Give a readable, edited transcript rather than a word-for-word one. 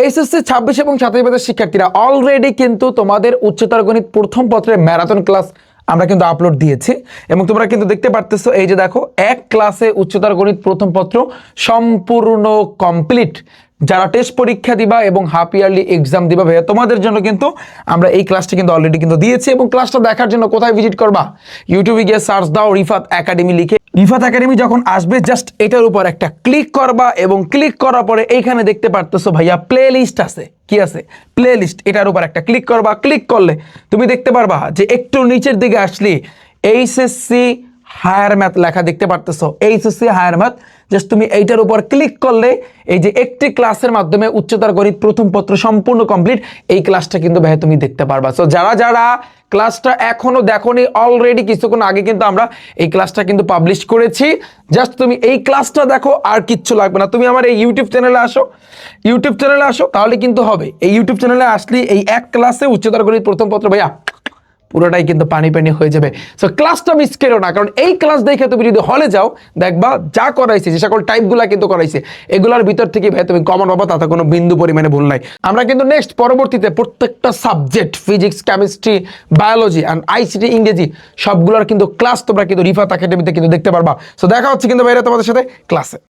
HSC 26 এবং 27 ব্যাচের শিক্ষার্থীরা অলরেডি কিন্তু তোমাদের উচ্চতর গণিত প্রথম পত্রের ম্যারাথন ক্লাস আমরা কিন্তু আপলোড দিয়েছি এবং তোমরা কিন্তু দেখতে পারতেছো, এই যে দেখো এক ক্লাসে উচ্চতর গণিত প্রথম পত্র সম্পূর্ণ কমপ্লিট। যারা টেস্ট পরীক্ষা দিবা এবং হাফ ইয়ারলি এক্সাম দিবা ভাইয়া, তোমাদের জন্য কিন্তু আমরা এই ক্লাসটা কিন্তু অলরেডি কিন্তু দিয়েছি। এবং ক্লাসটা দেখার জন্য কোথায় ভিজিট করবা? ইউটিউবে গিয়ে সার্চ দাও রিফাত একাডেমি লিখে। রিফাত একাডেমি যখন আসবে জাস্ট এটার উপর একটা ক্লিক করবা এবং ক্লিক করার পরে এইখানে দেখতে পারতেছো ভাইয়া প্লে লিস্ট আছে। কি আছে? Playlist. এটার উপর একটা ক্লিক করবা। ক্লিক করলে তুমি দেখতে পারবা যে একটু নিচের দিকে আসলে এইচএসসি হায়ার ম্যাথ লেখা দেখতে পারতেছো। এইচএসসি হায়ার ম্যাথ, জাস্ট তুমি এইটার উপর ক্লিক করলে এই যে একটি ক্লাসের মাধ্যমে উচ্চতর গণিত প্রথম পত্র সম্পূর্ণ কমপ্লিট, এই ক্লাসটা কিন্তু ভাই তুমি দেখতে পারবা। সো যারা যারা ক্লাসটা এখনো দেখোনি, অলরেডি কিছুক্ষণ আগে কিন্তু আমরা এই ক্লাসটা কিন্তু পাবলিশ করেছি। জাস্ট তুমি এই ক্লাসটা দেখো, আর কিচ্ছু লাগবে না। তুমি আমার এই ইউটিউব চ্যানেলে আসো, তাহলে কিন্তু হবে। এই ইউটিউব চ্যানেলে আসলে এই এক ক্লাসে উচ্চতর গণিত প্রথম পত্র ভাইয়া পুরোটাই কিন্তু পানি পানি হয়ে যাবে। সো ক্লাসটা মিস করো না, কারণ এই ক্লাস দেখে তুমি যদি হলে যাও দেখবা যা করাইছে, যে সকল টাইপগুলা কিন্তু করাইছে, এগুলোর ভিতর থেকে ভাই তুমি কমন পাবা, তাতে কোনো বিন্দু পরিমাণে ভুল নাই। আমরা কিন্তু নেক্সট পরবর্তীতে প্রত্যেকটা subject physics, chemistry, biology and ICT, ইংরেজি সবগুলোর কিন্তু ক্লাস তোমরা কিন্তু রিফাত একাডেমিতে কিন্তু দেখতে পারবা। সো দেখা হচ্ছে কিন্তু ভাইরা তোমাদের সাথে ক্লাসে।